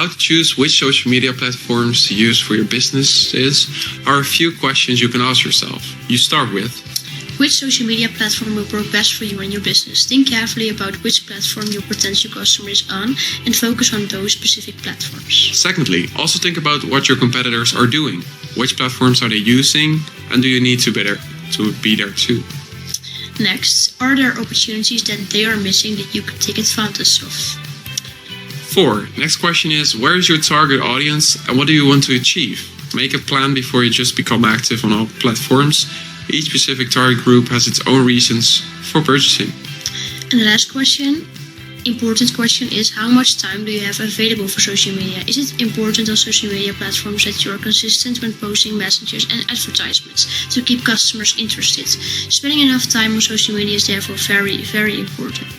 how to choose which social media platforms to use for your businesses are a few questions you can ask yourself. You start with: which social media platform will work best for you and your business? Think carefully about which platform your potential customer is on and focus on those specific platforms. Secondly, also think about what your competitors are doing. Which platforms are they using, and do you need to be there too? Next, are there opportunities that they are missing that you could take advantage of? 4. Next question is: where is your target audience and what do you want to achieve? Make a plan before you just become active on all platforms. Each specific target group has its own reasons for purchasing. And the last important question is: how much time do you have available for social media? Is it important on social media platforms that you are consistent when posting messages and advertisements to keep customers interested? Spending enough time on social media is therefore very, very important.